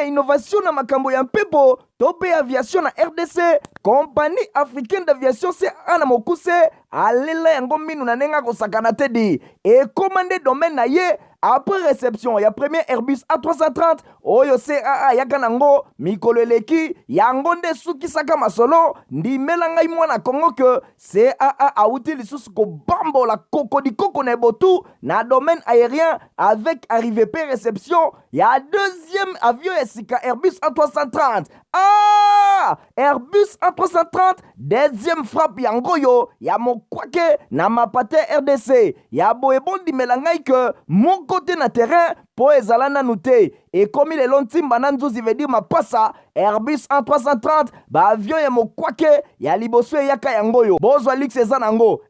Innovation na makambo ya mpepo tope aviation na RDC. Compagnie africaine d'aviation CAA na mokuse alela yango minu na nenga kosakana te di commandé domaine na ye. Après réception, il y a premier Airbus A330, oyo CAA yaka nango mikolo eleki yango nde suki saka masolo ndimela ngai mwana Kongo que CAA auti lisusu ko bambola koko na botu na domaine aérien avec arrivée P réception. Il y a deuxième avion esika Airbus A330. Airbus A330 deuxième frappe yango yo ya mokwake na mapate RDC ya boebondi melangai que mon côté na terrain po ezalana nute et comme les lontimba nanzuzi veut dire mapasa Airbus A330 ba avion ya mokwake ya liboso yaka yango yo bozwa lix ezanango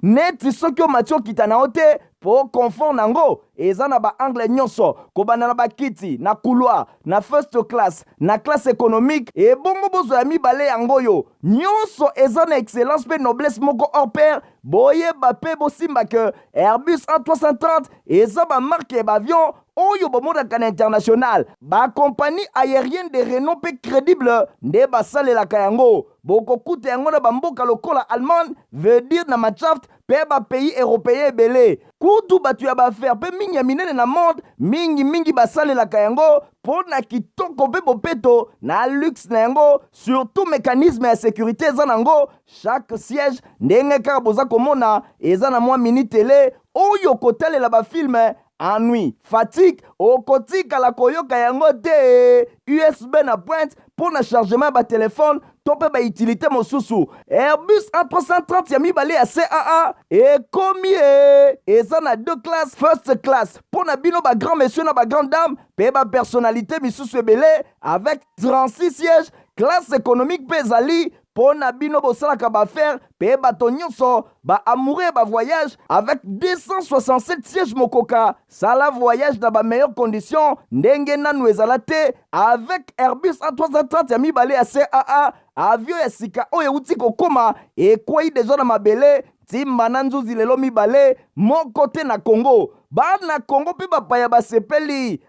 neti soki o matio kitana ote po confort nango eza na ba angle nyonso kobanda na bakiti na couloir na first class na classe économique et bongo bozo ya mibale yango yo nyonso eza na excellence pe noblesse moko hors pair boye bape bosimba que Airbus A330 eza ba marque ba avion oyo bomodaka na international ba compagnie aérienne de renom pe crédible nde basalelaka yango bokokuta yango na bamboka lokola Allemagne veut dire na Matshaft pe ba pays européen ebele kutu batu ya bafaire pe mingi ya minene na monde mingi basalelaka yango po na kitoko pe bopeto na luxe na yango surtout mécanisme ya sécurité eza nango chaque siège ndenge kaka boza komona eza na mwa mini télé oyo kotalela bafilme ennui, fatigue, okotika la koyoka yango te USB na pointe pour na chargement ba téléphone tope ba utilité mosusu Airbus A330 ya mibale ya CAA et combien eza na deux classes first class pour na bino ba grand monsieur na ba grande dame pe ba personnalité misusu ebele avec 36 sièges classe économique pe ezali pona bino bosalaka bafaire pe bato nyonso ba amoureux ba voyage avec 267 sièges mokoka sala voyage dans ba meilleures conditions ndenge nanu ezala te avec Airbus A330 ya mibale ya CAA avion ya sika oyo uti kokoma ekwei deja na mabele timba na nzuzi lelo mibale moko te na Congo bana Congo pe bapaya basepeli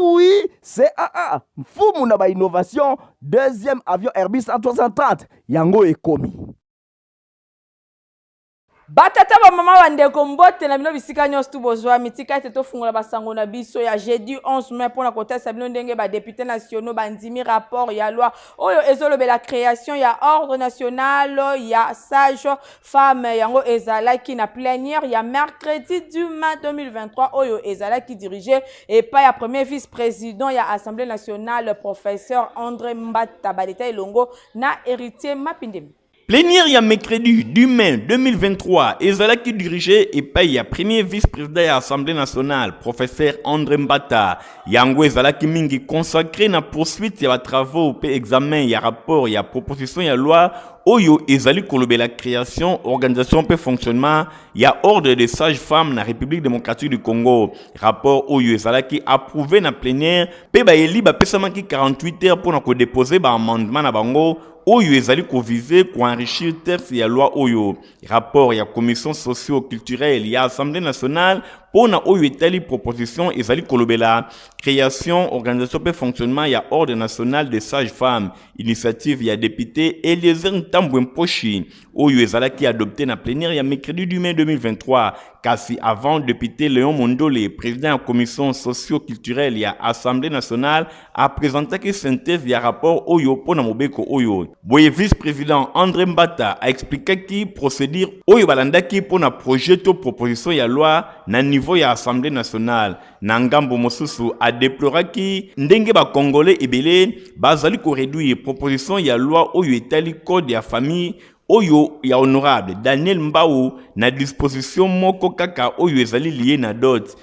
oui CAA mfumu na ba innovation deuxième avion Airbus A330 yango ekomi batata ba mama bandeko mbote na bino bisika nyonso tu bozwa mitika ete tofungola basango na biso ya jeudi 11 mai pona kotesa bino ndenge ba députés nationaux bandimi rapport ya loi oyo ezolobela création ya ordre national ya sage femme yango ezalaki na plénière ya mercredi du mai 2023 oyo ezalaki dirigé et pas ya premier vice-président ya Assemblée nationale professeur André Mbata Baleta Elongo na héritier Mapindemi. Plénière ya mercredi du mai 2023, ezalaki dirigé et paye ya premier vice-président de l'Assemblée nationale, professeur André Mbata. Yango ezalaki mingi consacré na poursuite ya travaux pe examen ya rapport ya proposition ya loi oyo ezali kolobe la création, organisation pe fonctionnement ya ordre des sages-femmes na République démocratique du Congo. Rapport oyo ezalaki approuvé na plénière pe ba eli ba pesamaki 48 heures pour na ko déposer ba amendement na bango oyo ezali ko viser ko enrichir texte ya loi oyo. Rapport ya commission socio-culturelle ya Assemblée nationale pour na oyo etali proposition ezali kolobela création, organisation pe fonctionnement ya ordre national des sages-femmes, initiative ya député Eliezer Ntambwe Mposhi oyo ezalaki adopté na plénière ya mercredi du mai 2023 kasi avant député Léon Mondole président la commission socio-culturelle ya Assemblée nationale a présenté que synthèse ya rapport oyo pona mobeko oyo boye vice-président André Mbata a expliqué qui procédure oyo balandaki pona projet to proposition ya loi na niveau ya Assemblée nationale na ngambo mosusu a déploré ki ndenge ba congolais ebele bazali ko réduire proposition ya loi oyo etali code ya famille oyo ya honorable Daniel Mbao na disposition moko kaka oyo ezali lié na dot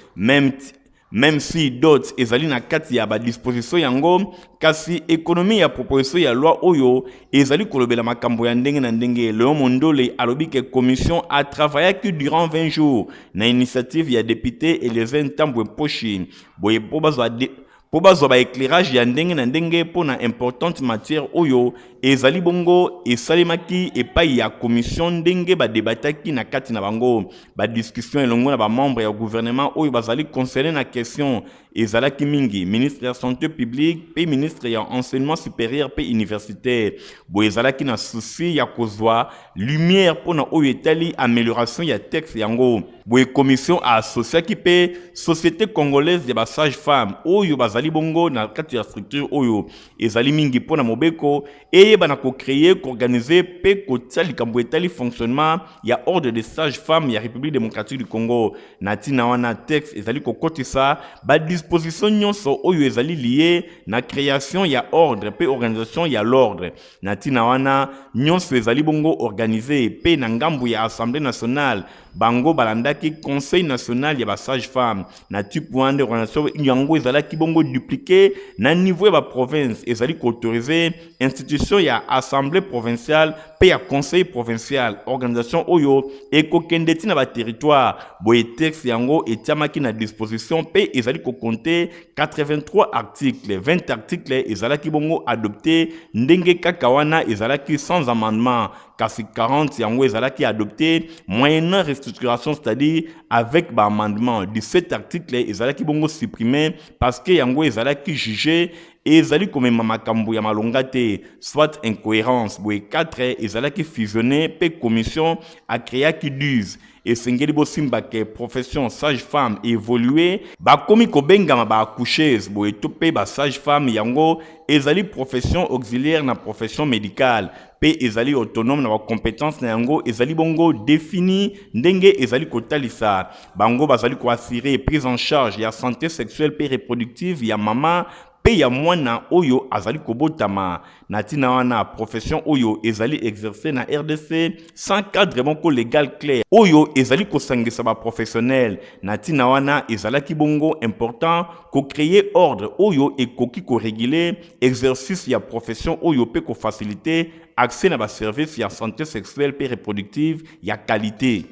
même si dot ezali na kati ya ba disposition yango kasi économie ya proposition ya loi oyo ezali kolobela makambo ya ndenge na ndenge. Léon Mondole alobi que commission a travaillé que durant 20 jours na initiative ya député Eliezer Ntambwe Mposhi boye po po bazwa ba éclairage ya ndenge na ndenge pona importante matière oyo ezali bongo esalemaki epai ya commission ndenge badebataki na kati na bango badiscussion elongo na bamembre ya gouvernement oyo bazali concerné na question ezalaki mingi ministre ya santé publique pe ministre ya enseignement supérieur pe universitaire boye ezalaki na souci ya kozwa lumière pona oyo etali amélioration ya texte yango boye commission associaki pe société congolaise ya basage femme oyo bazali bongo na kati ya structure oyo ezali mingi pona mobeko eyeba ko créer koorganiser pe kotia likambo etali fonctionnement ya ordre de sage femme ya République démocratique du Congo na tina wana texte ezali kokotisa ba disposition nyonso oyo ezali lié na création ya ordre pe organisation ya l'ordre na tina wana nyonso ezali bongo organisé pe na ngambu ya Assemblée nationale bango balandaki conseil national ya ba sage femme na type wande organisation yango ezalaki bongo dupliqué na niveau ya ba province ezali ko autoriser institution ya assemblée provinciale pe ya conseil provincial organisation oyo ekokende ti na ba territoire boye texte yango etiamaki na disposition pe ezali ko compter 83 articles 20 articles ezalaki bongo adopté ndenge kaka wana ezalaki sans amendement kasi 40 yango ezalaki adopté moyennant restructuration c'est-à-dire avec ba amendement 17 articles ezalaki bongo supprimé parce que yango ezalaki jugé ezali komema makambo ya malonga te soit incohérence boye 4 ezalaki fusionné pe commission a créé qui 12 esengeli bosimba ke profession sage femme évoluer bakomi kobengama ba accoucheuse boye to pe ba sage femme yango ezali profession auxiliaire na profession médicale pe ezali autonome na ba compétence na yango ezali bongo défini ndenge ezali kotalisa bango bazali ko assurer prise en charge ya santé sexuelle pe reproductive ya mama pe ya mwana oyo azali kobotama na tina wana profession oyo ezali exercer na RDC sans cadre bonko légal clair oyo ezali kosangisa ba professionnel na tina wana ezalaki bongo important ko créer ordre oyo ekoki ko réguler exercice ya profession oyo pe ko faciliter accès na ba service ya santé sexuelle pe reproductive ya qualité.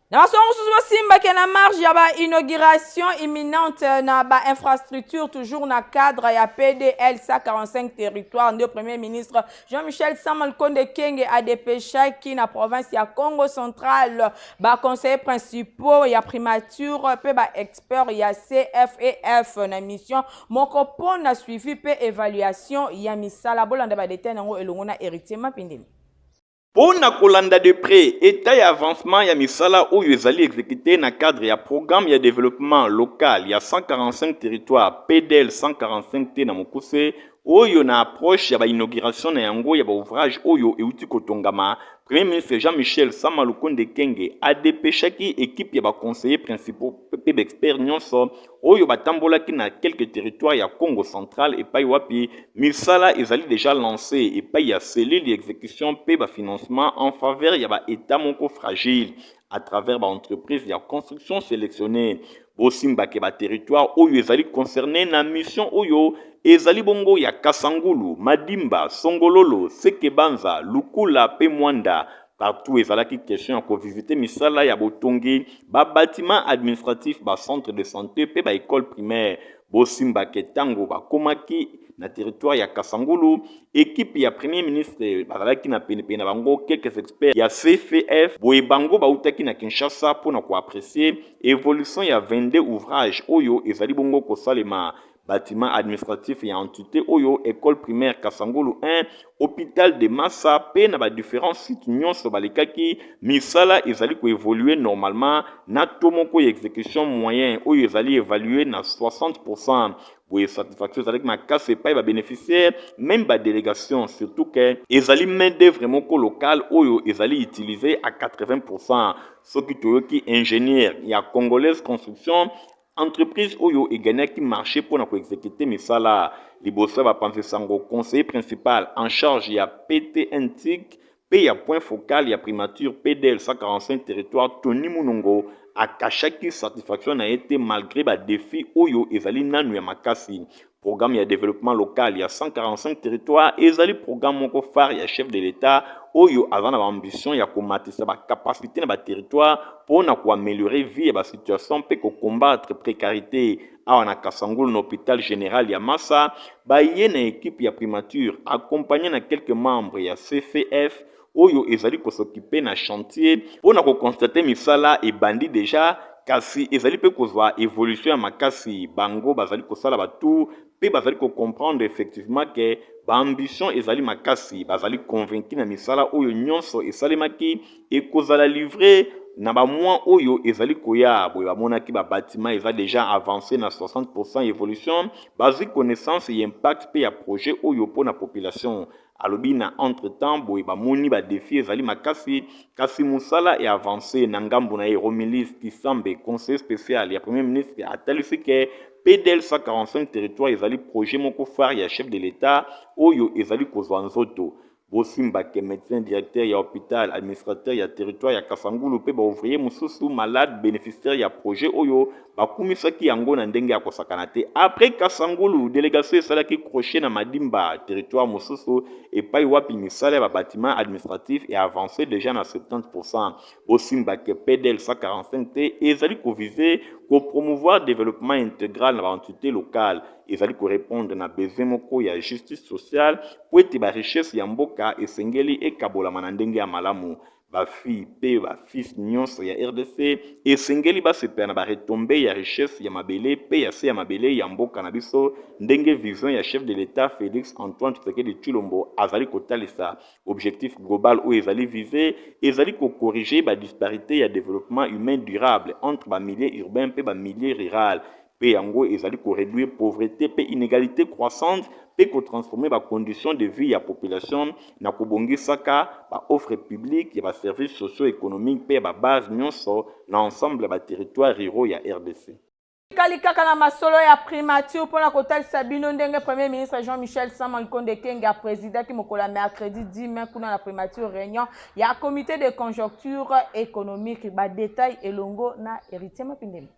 Na basongo susu simba ke na marge ya ba inauguration imminente na ba infrastructure toujours na cadre ya PDL 145 territoire de premier ministre Jean-Michel Sama Lukonde Kenge a dépêché qui na province ya Congo central ba conseillers principaux ya primature pe ba expert ya CFEF na mission moko pona suivi pe évaluation ya misala bolanda ba détenu ngo elongo na héritier mapindeli. Pona kolanda de près état ya avancement ya misala oyo ezali exécuté na cadre ya programme ya développement local ya 145 territoires PDL 145 te na mokuse oyo na approche ya ba inauguration na yango ya ba ouvrage oyo euti kotongama Premier ministre Jean-Michel Sama Lukonde Kenge a dépêché équipe ya ba conseillers principaux pe d'experts nyonso oyo batambolaki na quelques territoires ya Congo central et pai wapi misala ezali déjà lancé et pai ya cellule d'exécution pe ba financement en faveur ya ba état moko fragile à travers ba entreprise ya construction sélectionnée bosimba ke ba territoire oyo ezali concerné na mission oyo ezali bongo ya Kasangulu, Madimba, Songololo, Sekebanza, Lukula pe Mwanda. Partout ezalaki question ya ko visiter misala ya botongi ba bâtiment administratif ba centre de santé pe ba école primaire bosimba ke tango ba komaki na territoire ya Kasangulu équipe ya premier ministre bazalaki na pene na bango quelques experts ya CFF boye bango ba utaki na Kinshasa pour na ko apprécier évolution ya 22 ouvrages oyo ezali bongo ko salema bâtiment administratif et entité oyo école primaire Kasangulu 1 hôpital de Massa pe na ba différents sites nyonso balekaki misala ezali ko évoluer normalement na tomoko exécution moyen oyo ezali évalué na 60%. Boye satisfaction ezali makasi pa ba bénéficiaire même ba délégation surtout que ezali main d'œuvre moko local oyo ezali utilisé à 80%. Soki toyoki ingénieur ya congolaise construction entreprise oyo eganaki marché pour na ko exécuter misala liboso ba penser sango conseiller principal en charge ya PTNTIC pe ya point focal ya primature PDL 145 territoire Tony Munongo akashaki satisfaction na été malgré ba défi oyo ezali nanu ya makasi programme ya développement local il y a 145 territoires ezali programme moko phare ya chef de l'état oyo aza na ambition ya komatisa ba capacité na ba territoire pour améliorer vie et ba situation pe ko combattre précarité awa na Kasangulu na hôpital général ya Massa ba ye na équipe ya primature accompagné na quelques membres ya CCF oyo ezali ko s'occuper na chantier pour ko constater misala et bandi déjà kasi ezali pe kozwa évolution ya makasi bango bazali kosala batu pe bazali ko comprendre effectivement que ba ambition ezali makasi bazali convaincu na misala oyo nyonso esalemaki ekozala livré na ba mois oyo ezali koya boye bamonaki ba bâtiment eza déjà avancé na 60% évolution bazali connaissance et impact pe ya projet oyo pour na population alobi na entre-temps boye bamoni ba défi ezali makasi kasi musala et avancé na ngambo na Romilis Kisambe conseiller spécial ya premier ministre atalisi ke PDL 145 territoire ezali projet moko phare ya chef de l'état oyo ezali kozwa nzoto bosimba ke médecin directeur ya hôpital administrateur ya territoire ya Kasangulu pe ba ouvrier mususu malade bénéficiaire ya projet oyo bakumisaki yango na ndenge ya kosakana te après Kasangulu délégation esalaki crochet na Madimba territoire mususu epai wapi misala ya bâtiment administratif et avancé déjà na 70%. bosimba ke PDL 145 te ezali koviser ko promouvoir développement intégral na entité locale ezali ko répondre na besoin moko ya justice sociale po ete ba richesse ya mboka esengeli ekabolama na ndenge ya malamu bafi pe bafils nyonso ya RDC esengeli basepela na baretombé ya richesse ya mabele pe ya se ya mabele ya mboka na biso ndenge vision ya chef de l'état Félix Antoine Tshisekedi Tshilombo azali kotalisa objectif global oyo ezali visé ezali ko corriger ba disparité ya développement humain durable entre ba milieu urbain pe ba milieu rural pe yango ezali ko réduire pauvreté pe inégalité croissante pe ko transformer ba conditions de vie ya population na kobongisaka ba offre publique ya ba services socio-économiques pe ba base nyonso na ensemble ba territoire ruraux ya RDC. Kali kaka na masolo ya primature mpona kotalisa bino ndenge premier ministre Jean-Michel Sama Lukonde Kenge a président ki mokola mercredi 10 mai kuna na primature réunion ya comité de conjoncture économique ba détail elongo na héritier Mapindeli.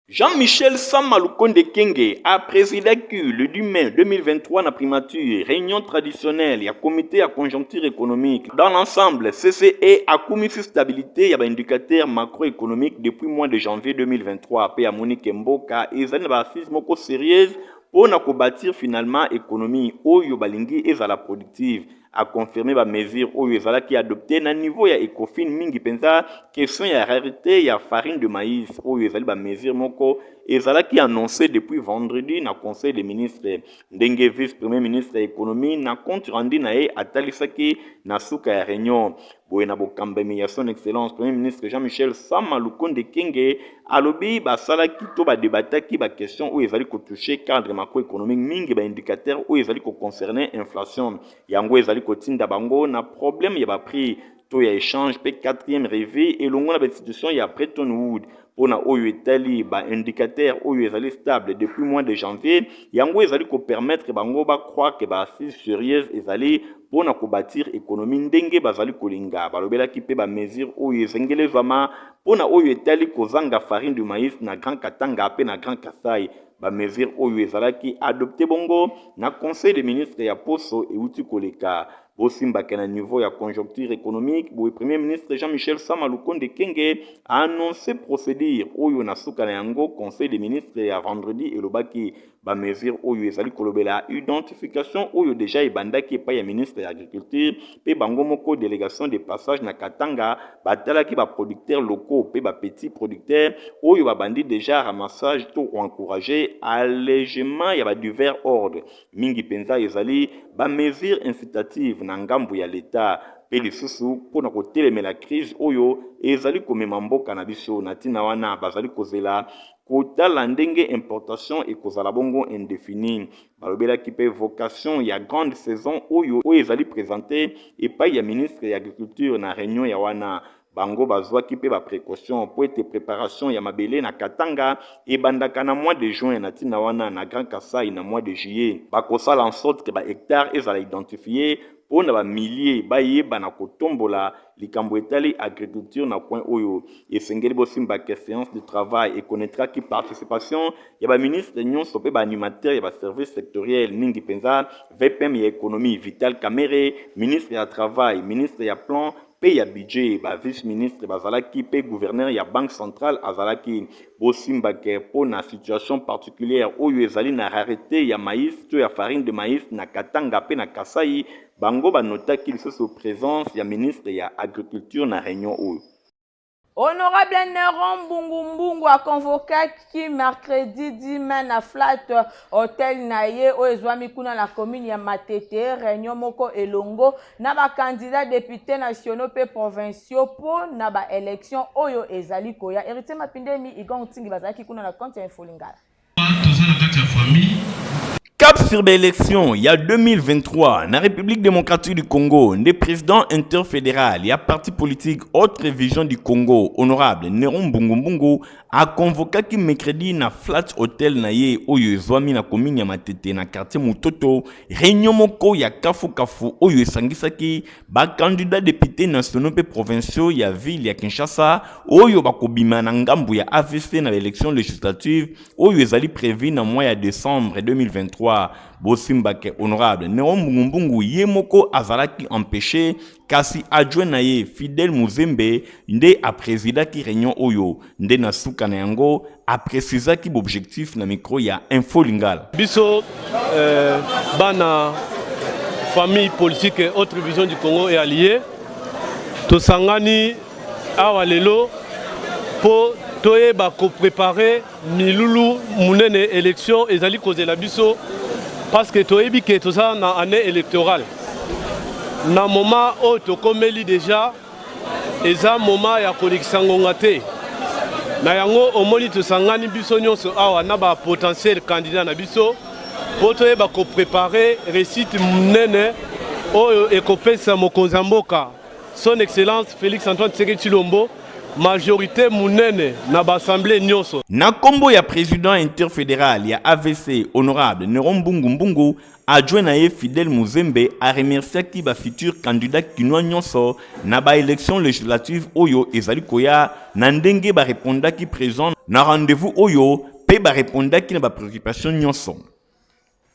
Jean-Michel Sama Lukonde Kenge a présidé le 10 mai 2023 na primature réunion traditionnelle ya comité à conjoncture économique. Dans l'ensemble, CCE a commis stabilité ya ba indicateur macroéconomique depuis mois de janvier 2023 pe a Monique Mboka ezali ba assise moko sérieuse pour na ko bâtir finalement économie oyo balingi ezala productive a confirmé ba mesure oyo ezalaki adopté na niveau ya Ecofin mingi penza question ya rareté ya farine de maïs oyo ezali ba mesure moko ezalaki annoncé depuis vendredi na conseil des ministres ndenge vice premier ministre ya économie na compte rendu na ye atalisaki na suka ya réunion boye na bokambami ya son excellence premier ministre Jean-Michel Sama Lukonde Kenge alobi basalaki to badebataki ba question oyo ezali kotouche cadre macroéconomique mingi ba indicateur oyo ezali ko concerner inflation yango ezali kotinda bango na problème ya ba prix to ya échange pe 4e revue elongo na ba institution ya Bretton Woods pona oyo etali ba indicateur oyo ezali stable depuis mois de janvier yango ezali ko permettre bango ba croire que ba assise sérieuse ezali pona ko bâtir économie ndenge bazali kolinga balobelaki pe ba mesure oyo ezengele zama pona oyo etali kozanga farine de maïs na Grand Katanga pe na Grand Kasai ba mesure oyo ezalaki adopté bongo na conseil des ministres ya poso euti koleka bosimbaka na niveau ya conjoncture économique boye premier ministre Jean-Michel Sama Lukonde Kenge a annoncé procédure oyo na suka na yango conseil des ministres ya vendredi elobaki ba mesure oyo ezali kolobela identification oyo déjà ebandaki pa ya ministre ya agriculture pe bango moko délégation de passage na Katanga batalaki ba producteurs locaux pe ba petits producteurs oyo babandi déjà ramassage to encourager allègement ya ba divers ordre mingi penza ezali ba mesure incitative na ngambu ya l'État pe lisusu pona kotelemela crise oyo ezali komema mboka na biso na tina wana bazali kozela kotala ndenge importation ekozala bongo indéfini balobelaki pe vocation ya grande saison oyo ezali présenté epai ya ministre ya agriculture na réunion ya wana bango bazwaki pe ba précaution po ete préparation ya mabele na Katanga ebandaka na mois de juin na ntina wana na Grand Kasai na mois de juillet bakosala en sorte que ba hectare ezala identifié po na ba milliers bayeba na kotombola likambo etali agriculture na point oyo esengeli bosimba ke séance de travail et connaîtra ki participation ya ba ministre nyonso pe ba animateur ya ba service sectoriel ningi penza VPM ya économie Vital Kamerhe, ministre ya travail, ministre ya plan pe ya budget, ba vice-ministre bazalaki pe gouverneur ya banque centrale azalaki bosimba ke po na situation particulière oyo ezali na rareté ya maïs to ya farine de maïs na Katanga pe na Kasai bango banotaki lisusu présence ya ministre ya agriculture na réunion oyo. Honorable Neron Mbungu a convoqué qui mercredi 10 mai na flat hotel naye o ezwami kuna la commune ya Matete réunion moko elongo na ba candidat député nationaux pe provinciaux pour na ba élection oyo ezali koya héritier mapindemi igon tingi bazaki kuna na compte info lingala. Cap sur l'élection, il y a 2023, dans la République démocratique du Congo, des présidents interfédéraux, il y a parti politique Autre Vision du Congo, honorable Neron Mbungu, a convoqué qui mercredi na flat hotel na ye oyo ezwami na commune ya Matete na quartier Mutoto, réunion moko ya kafu oyo esangisaki ba candidat député nationaux pe provinciaux ya ville ya Kinshasa oyo bakobima na ngambu ya AVC na élection législative oyo ezali prévu na mois ya décembre 2023. Bosimbake honorable Neron Mbungu yemoko azalaki empêché kasi adjoint na ye Fidel Muzembe nde a présidaki réunion oyo nde na suka na yango a précisaki objectif na micro ya Info Lingala. Biso bana famille politique et Autre Vision du Congo est allié tosangani awa lelo po toyeba ko préparer milulu munene élection ezali kozela biso parce que toyebi ke toza na année électorale na moment o tokomeli déjà eza moment ya kolekisa ngonga te na yango omoni tosangani biso nyonso awa na ba potentiel candidat na biso po toyeba ko préparer réussite munene oyo ekopesa mokonzi mboka son excellence Félix Antoine Tshisekedi Tshilombo majorité munene na l'Assemblée nyonso. Na kombo ya président interfédéral ya AVC honorable Neron Mbungu adjoint na ye Fidel Muzembe a remercié ki ba futur candidat kinwa nyonso na ba élection législative oyo ezali koya na ndenge ba répondaki présent na rendez-vous oyo pe ba répondaki na ba préoccupation nyonso.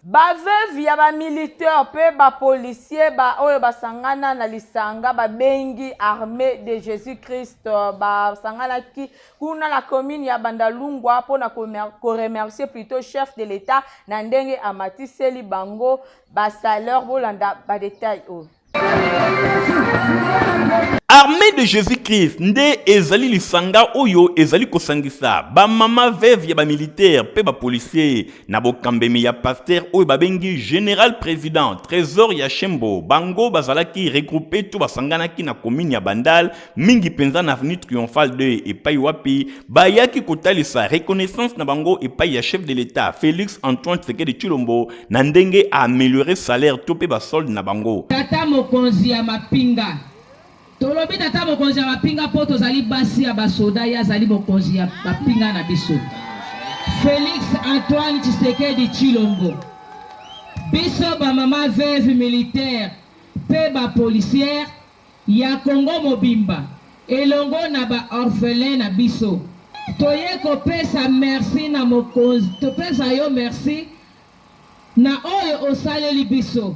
Ba veuve ya ba militaire pe ba policier ba oyo basangana na lisanga ba bengi armée de Jésus-Christ ba sangana ki kuna la commune ya Bandalungwa po na ko remercier plutôt chef de l'État na ndenge amatiseli bango ba salaire bolanda ba détail o. Armée de Jésus-Christ, nde ezali lisanga oyo ezali kosangisa ba mama veuve ya ba militaire pe ba policier na bokambemi ya pasteur oyo babengi général président trésor ya Chembo bango bazalaki regroupé to basanganaki na commune ya Bandal mingi penza na avenue triomphale 2 epai wapi bayaki kotalisa reconnaissance na bango epai ya chef de l'État Félix Antoine Tshisekedi Tshilombo na ndenge a améliorer salaire to pe ba solde na bango. Tata mokonzi ya mapinga tolobi tata mokonzi ya mapinga po tozali basi ya basoda ya zali mokonzi ya mapinga na biso Félix Antoine Tshisekedi Tshilombo biso ba mama veuve militaire pe ba policière ya Congo mobimba elongo na ba orphelin na biso toye kopesa merci na mokonzi topesa yo merci na oyo osaleli biso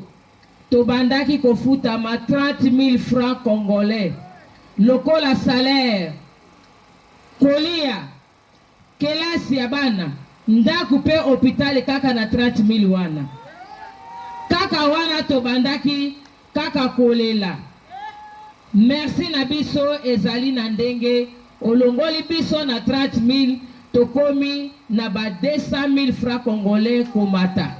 tobandaki kofuta ma 30 000 francs congolais lokola salaire kolia kelasi ya bana ndaku pe hôpital kaka na 30 000 wana kaka wana tobandaki kaka kolela merci na biso ezali na ndenge olongoli biso na 30 000 tokomi na ba 200 000 francs congolais komata.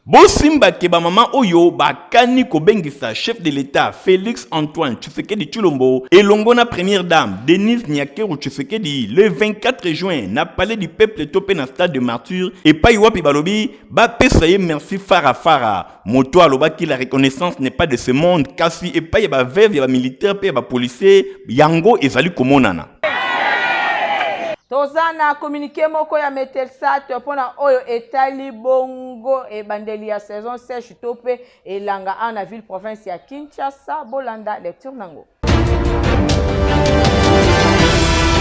Bosimba ke ba mama oyo bakani kobengisa chef de l'État Félix Antoine Tshisekedi Tshilombo elongo na première dame Denise Nyakeru Tshisekedi le 24 juin na palais du peuple topé na stade de Martyr et pa iwapi balobi ba pesaye merci fara moto alobaki la reconnaissance n'est pas de ce monde kasi et pa ya ba veuve ya ba militaire pe ya ba policier yango ezali komonana. Tozana communiqué moko ya Metelsat pona oyo etali bongo e bandeli ya saison sèche topé elanga en ville province ya Kinshasa bolanda lecture nango.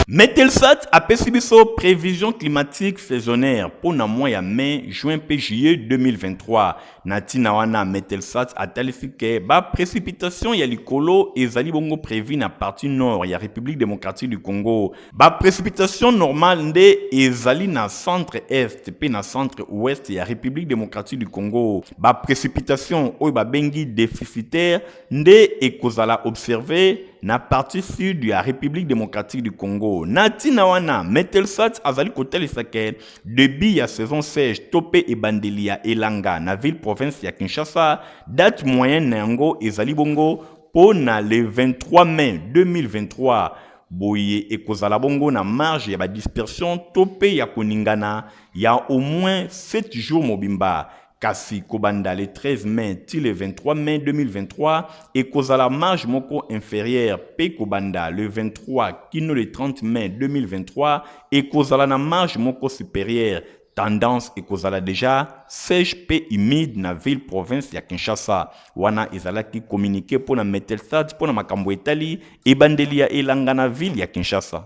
Metelsat a pesibiso prévision climatique saisonnière pour na mois ya mai, juin pe juillet 2023. Natina wana Metelsat a talifike ba précipitation ya likolo ezali bongo prévu na partie nord ya République démocratique du Congo. Ba précipitation normale nde ezali na centre est pe na centre ouest ya République démocratique du Congo. Ba précipitation oyo ba bengi déficitaire nde ekozala observé na partie sud de la République démocratique du Congo. Natina wana Metelsat azali kotelisake début ya saison sèche topé e bandeli ya elanga na ville province ya Kinshasa, date moyenne na yango ezali bongo po na le 23 mai 2023. Boye ekozala bongo na marge ya ba dispersion topé ya koningana ya au moins 7 jours mobimba. Kasi kobanda le 13 mai ti le 23 mai 2023 et kozala marge moko inférieure pe kobanda le 23 kino le 30 mai 2023 et kozala na marge moko supérieure. Tendance et kozala déjà sèche pe humide na ville province ya Kinshasa. Wana ezalaki communiqué pour na Metelsat pour na makambo etali e bandeli ya elanga na ville ya Kinshasa.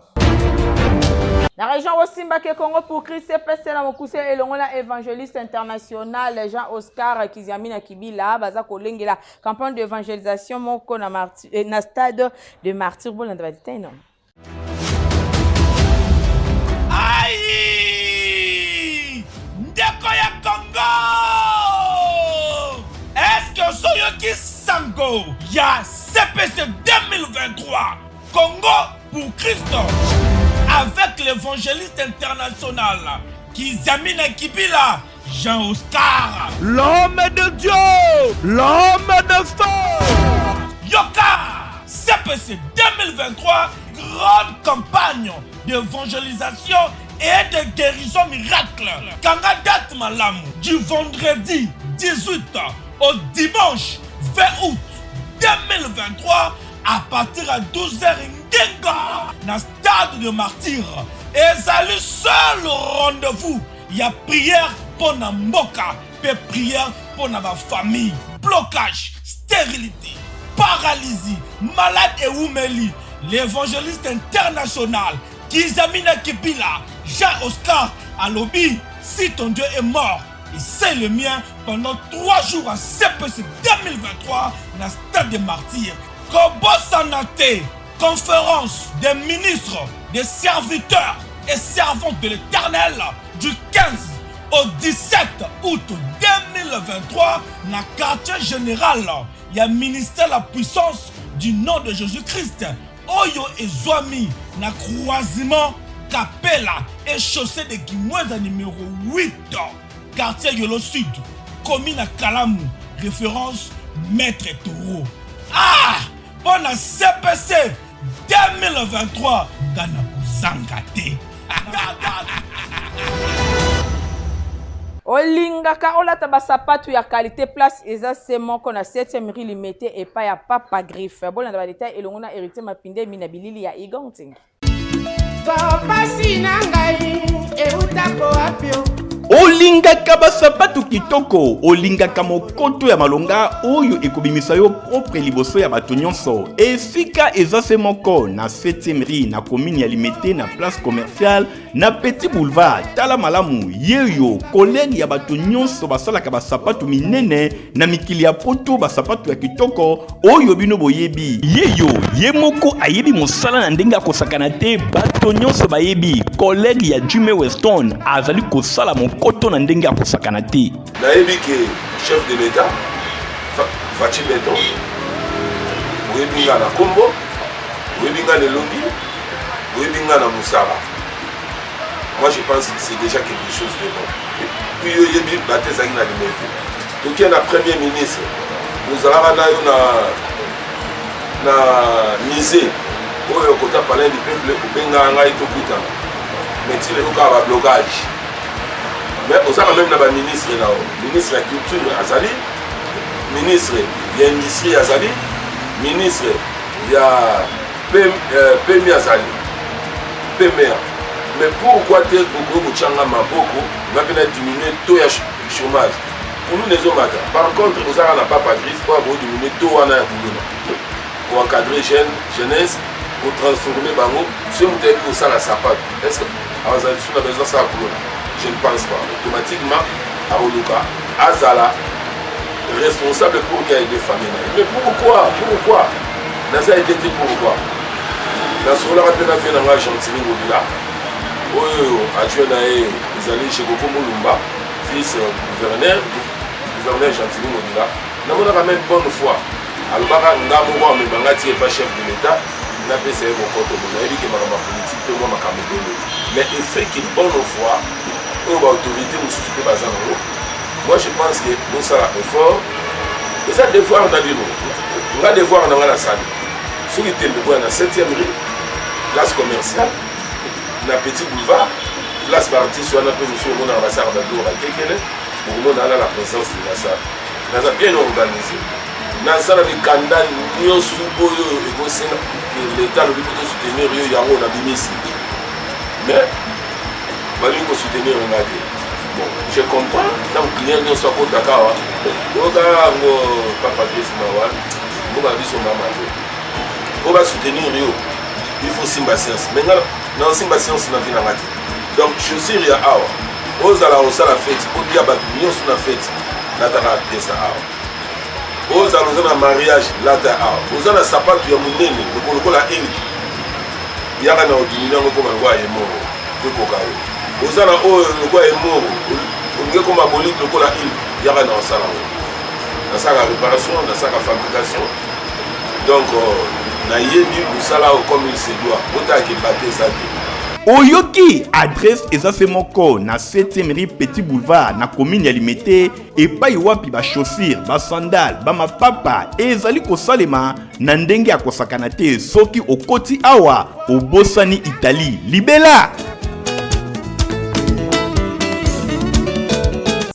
La région Osimba ke Congo pour Christ CPC na mokuse elongo na évangéliste international Jean-Oscar Kiziamina Kibila baza kolengela campagne d'évangélisation moko na stade de Martyr bolanda baditaino. Aïe! Ndeko ya Congo! Est-ce que soyoki sango ya CPC 2023 Congo pour Christ avec l'évangéliste international Kiziamina Kibila Jean-Oscar, L'homme de Dieu, l'homme de feu. Yoka CPC 2023 grande campagne d'évangélisation et de guérison miracle. Kanga date malamu du vendredi 18 au dimanche 20 août 2023 à partir à 12h Ngenga na stade de Martyr. Ezali seul rendez-vous. Il y a prière pour na mboka, pe prière pour na famille. Blocage, stérilité, paralysie, malade et oumeli. L'évangéliste international Kiziamina Kibila Jean-Oscar Alobi, si ton Dieu est mort, et c'est le mien pendant 3 jours à CPC 2023 na stade de Martyr. Kobo Sanate, conférence des ministres, des serviteurs et servantes de l'Éternel du 15 au 17 août 2023 na quartier général. Il y a ministère la puissance du nom de Jésus-Christ. Oyo Ezwami na croisement Capella et chaussée de Kimweza numéro 8, quartier Yolo Sud, commune à Kalamu, référence Maître Toro. Ah! Pour la CPC 2023, Gana Kuzangate. Olingaka olata basapatu ya qualité place eza semo kona 7e rue limité et pa ya papa griffe. Bolanda ba détail elongo na hérité mapinde mina bilili ya Igonting. Papa sinangai eutako apio. Olingaka basapatu kitoko, olingaka mokoto ya malonga oyo ekobimisa yo propre liboso ya bato nyonso. Esika eza se moko na 7e rue na commune ya Limité na place commerciale na Petit Boulevard. Tala malamu yeyo collègue ya bato nyonso basalaka basapatu minene na mikili ya poto basapatu ya kitoko oyo bino boyebi. Yeyo ye moko ayebi mosala na ndenge akosakana te bato nyonso bayebi. Collègue ya Jimmy Weston azali kosala koto na ndenge akosakana te. Nayebi ke chef de l'État Fachi Beton oyebinga na Kombo, oyebinga na Elongi, oyebinga na Moussaba. Moi je pense que c'est déjà quelque chose de bon. Puis oyebi batezaki na Limité. toke na premier ministre tozalaka nayo na musée oyo kota palais du peuple obengaka ngai tokutana mais ti lelo kaka bablocage mais ozala même na baministre nao ministre ya culture azali ministre ya industrie azali ministre ya pemi azali pemere mais pourquoi te kokoki kotyanga maboko nga mpe na diminue taux ya chômage kulu nezomata par contre ozalaka na papa grise po akodiminue taux wana ya kuluna koencadre jeunesse kotransforme bango soki moto ayebi kosala sapato est ce que azali so na besoin asala kuluna je ne pense pas automatiquement akoluka azala responsable pour qu'il y ait des familles mais pourquoi naza aide te pourquoi nasolaka mpe na vie na nga gentili ngobila oyo adjoint na ye ezali chekoko molumba fils gouverneur gentili ngobila namonaka même bonne fois alobaka nga moko amemanga ti epa chef de l'état napesa ye mokoto bo nayebi ke makambo ya politique mpe mwa makambo ebele mais efeki bonne fois oyo baautorité mosusu mpe baza nango moi je pense que bosala effort eza devoir na bino nga devoir na nga nasali soki tembe boya na 7e rue place commerciale na petit boulevard place baartiste wana mpe mosusu omonaka basaka babiloko bakekele okomona ala la présence de la salle naza bien organisé nasala mikanda nyonso oyo ekosenga leta alobi mpe tosoutenir yo yango na bimisi mais balingi kosoutenir nga te bon je comprends ntango client nyonso akotaka awa okaka yango papa gris mawa mboka na biso mama te po basoutenir yo il faut simba science mais nga na simba science na vi nanga te donc chaussure ya awa ozala kosala fete olia bato nyonso na fete nataka tesa awa ozala oza na mariage lata awa oza na sapato ya monene lokolokola eliki yaka na odimini yango koma lokwa ye moko ekoka yo oza na oyo lokwa ye moko olingi koma bolite lokola eliki yaka na osala ngo nasalaka réparation nasalaka fabrication donc nayebi kosala oyo comme il se doit otaka ebate eza te oyoki adresse eza se moko na 7e rue petit boulevard na commune ya Limete epai wapi bachaussure basandale bamapapa ezali kosalema na ndenge ya kosakana te soki okoti awa obosani Italie libela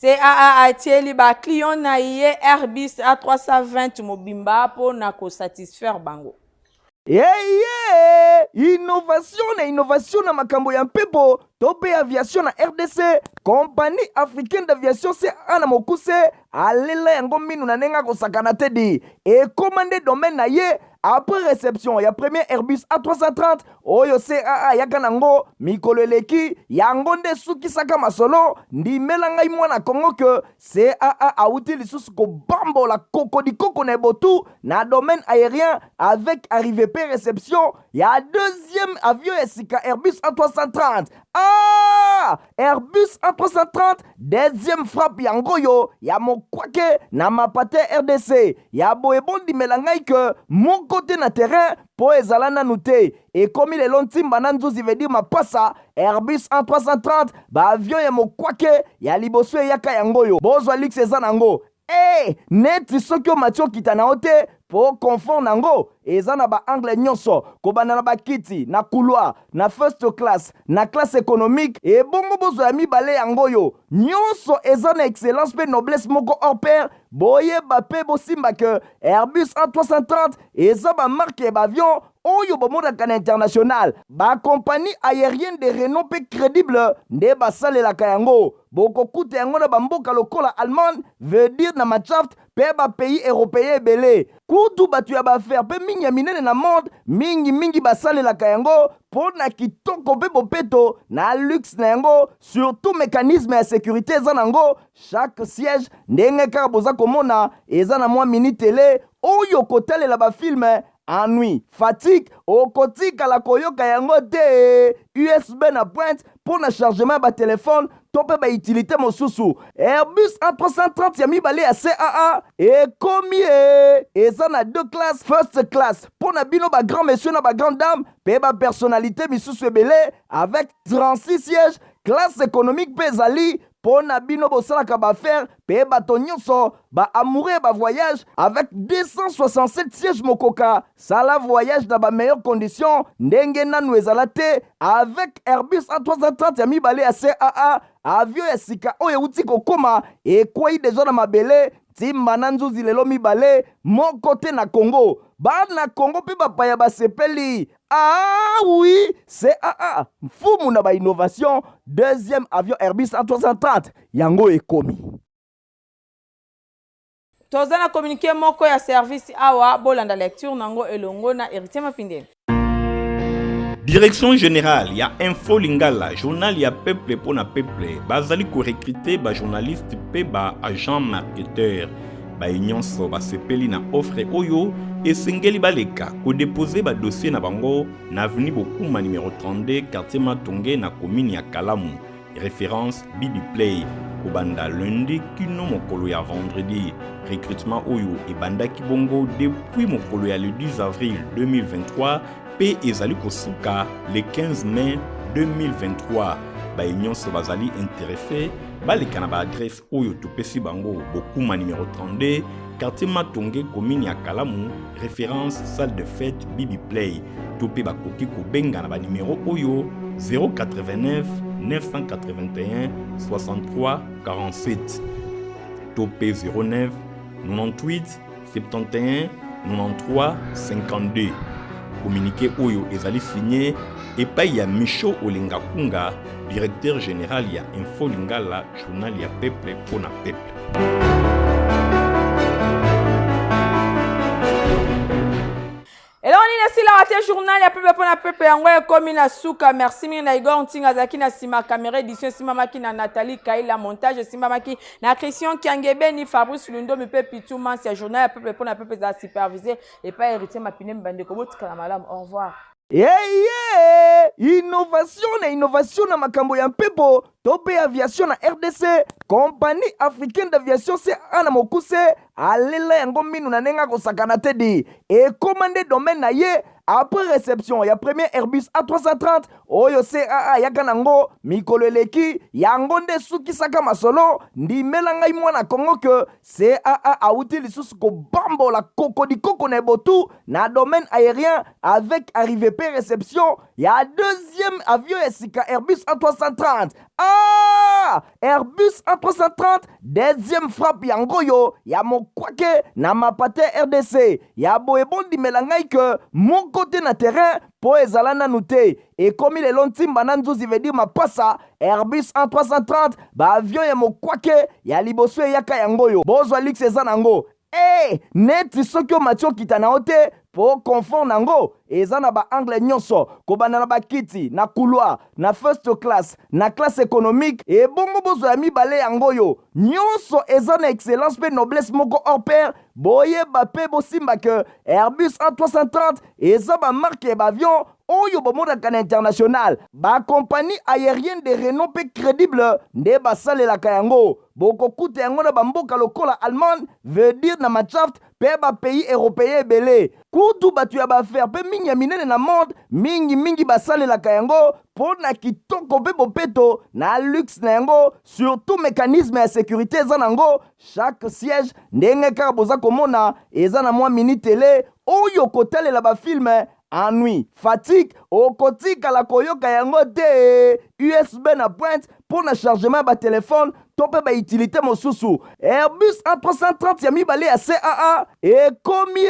CAA atieli ba client na ye Airbus A320 mobimba po na ko satisfaire bango. Innovation na makambo ya mpepo tope aviation na RDC compagnie africaine d'aviation CAA na mokuse alela yango minu na nenga kosakana te di et commandé domaine na ye après réception ya premier Airbus A330 oyo CAA yaka nango mikolo eleki yango nde sukisaka masolo ndimela ngai mwana Kongo ke CAA auti lisusu kobambola koko na botu na domaine aérien avec arrivée pe réception ya deuxième avion esika Airbus A330 Airbus A330 deuxième frappe yango yo ya mokwake na mapate RDC ya boebondi melangai ke mon côté na terrain po ezala nanu te ekomi lelo ntimba na nzuzi veut dire mapasa Airbus A330 ba avion ya mokwake ya liboso eyaka yango yo bozwa lux eza nango neti soki omati okita na yo te po confort nango eza na baangle nyonso kobanda na bakiti na couloir na first class na classe économique ebongo bozwa ya mibale yango yo nyonso eza na excellence pe noblesse moko hors pair boyeba pe bosimba ke Airbus A330 eza bamarke baavion oyo bomonaka na international bakompagnie aérienne de renom pe crédible nde basalelaka yango bokokuta yango na bamboka lokola Allemagne veut dire na Machaft pe bapays européen ebele kutu bato ya baaffaire pe mingi ya minene na monde mingi basalelaka yango mpo na kitoko pe bopeto na luxe na yango surtout mécanisme ya sécurité eza nango chaque siège ndenge kaka boza komona eza na mwa mini télé oyo kotalela bafilme ennui, fatigue, okotikala koyoka yango te USB na pointe pour na chargement ba téléphone tope ba utilité mosusu Airbus A330 ya mibale ya CAA ekomi eza na deux classes first class pour na bino ba grand monsieur na ba grande dame pe ba personnalité misusu ebele avec 36 sièges classe économique pe ezali pona bino bosalaka baaffaire pe bato nyonso baamoureux voyage avec 267 sièges mokoka sala voyage na meilleures conditions ndenge nanu ezala te avec Airbus A330 ya mibale ya CAA avion ya sika oyo euti kokoma ekwei deja na mabele timba na nzuzi lelo mibale moko te na Congo bana Congo pe bapaya basepeli. Ah oui, CAA mfumu na ba innovation deuxième avion Airbus A330 yango ekomi. Toza na communiqué moko ya service awa bolanda lecture nango elongo na Héritier Mapindele. Direction générale, ya Info Lingala, journal ya peuple pour na peuple. Bazali ko recruter ba journaliste pe ba agent marketeur. Ba nyonso ba sepeli na offre oyo esengeli baleka ko déposer ba dossier na bango na avenue Bokuma numéro 32 quartier Matonge na commune ya Kalamu. Référence Bibi Play. Kobanda lundi kino mokolo ya vendredi. Recrutement oyo ebanda kibongo depuis mokolo ya le 10 avril 2023 pe ezali kosuka le 15 mai 2023. Ba nyonso bazali intéressé baleka na ba adresse oyo topesi bango Bokuma numéro 32 quartier Matonge commune ya Kalamu. Référence salle de fête Bibi Play. Topé bakoki kobenga na ba numéro oyo 089 981 63 47. Topé 09 98 71 93 52. Communiqué oyo ezali signé epai ya Micho Olinga Kunga, directeur général ya Info Lingala, journal ya peuple pona peuple. Et là on est ici la raté journal ya peuple pona peuple yango ekomi na suka. Merci mingi na Igor Ntinga zaki na sima caméra édition sima maki na Nathalie Kaila montage sima maki na Christian Kiangebe ni Fabrice Lundo me pe Pituma c'est journal ya peuple pona peuple za supervisé et pas Héritier Mapindele mbande ko botika malam. Au revoir. Innovation na makambo ya mpepo tope aviation na RDC compagnie africaine d'aviation CA na mokuse alela yango minu na nenga kosakana te di et commandé domaine na ye après réception ya premier Airbus A330 oyo CAA yaka nango mikolo eleki yango nde sukisaka masolo ndimela ngai mwana Kongo ke CAA auti lisusu kobambola kokodikoko na ebotu na domaine aérien avec arrivée pe réception ya deuxième avion ya sika Airbus A330. Airbus A330 deuxième frappe yango yo ya mokwake na mapate RDC ya boebondi melangai ke mon côté na terrain po ezala nanu te ekomi lelo ntimba na nzuzi veut dire mapasa Airbus A330 ba avion ya mokwake ya liboso yaka yango yo bozwa lix eza nango neti soki omati okita na ote po confort nango eza na ba angle nyonso kobanda na bakiti na couloir na first class na classe économique et bongo bozo ya mibale yango yo nyonso eza na excellence pe noblesse moko hors pair boyeba pe bosimba ke Airbus A330 eza ba marque ba avion oyo bomodaka na international ba compagnie aérienne de renom pe crédible nde basalelaka yango bokokuta yango na bamboka lokola Allemagne veut dire na Machaft pe ba pays européen ebele kutu batu ya baaffaire pe mingi ya minene na monde mingi basalelaka yango po na kitoko pe bopeto na luxe na yango surtout mécanisme ya sécurité eza nango chaque siège ndenge kaka boza komona eza na mwa mini télé oyo kotalela bafilme ennui, fatigue, okotika koyoka yango te USB na pointe pour le chargement ba téléphone tope ba utilité mosusu Airbus A330 ya mibale ya CAA ekomi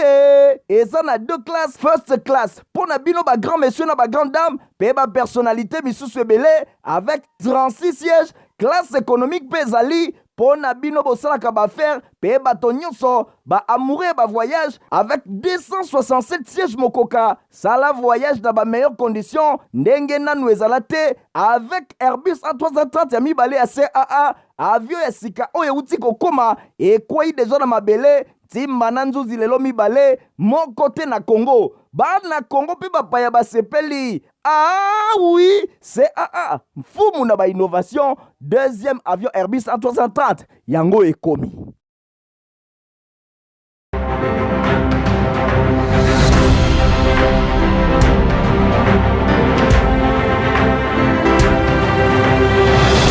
eza na deux classes first class pour na bino ba grand monsieur na ba grande dame pe ba personnalité misusu ebele avec 36 sièges classe économique pe ezali pona bino bosalaka baaffaire pe bato nyonso ba amoureux ba voyage avec 267 sièges mokoka sala voyage na ba meilleures conditions ndenge nanu ezala te avec Airbus A330 ya mibale ya CAA avion ya sika oyo euti kokoma ekwei deja na mabele timba na nzuzi lelo mibale moko te na Congo bana Congo pe bapaya basepeli. Ah oui, CAA mfumu na ba innovation deuxième avion Airbus A330 yango ekomi.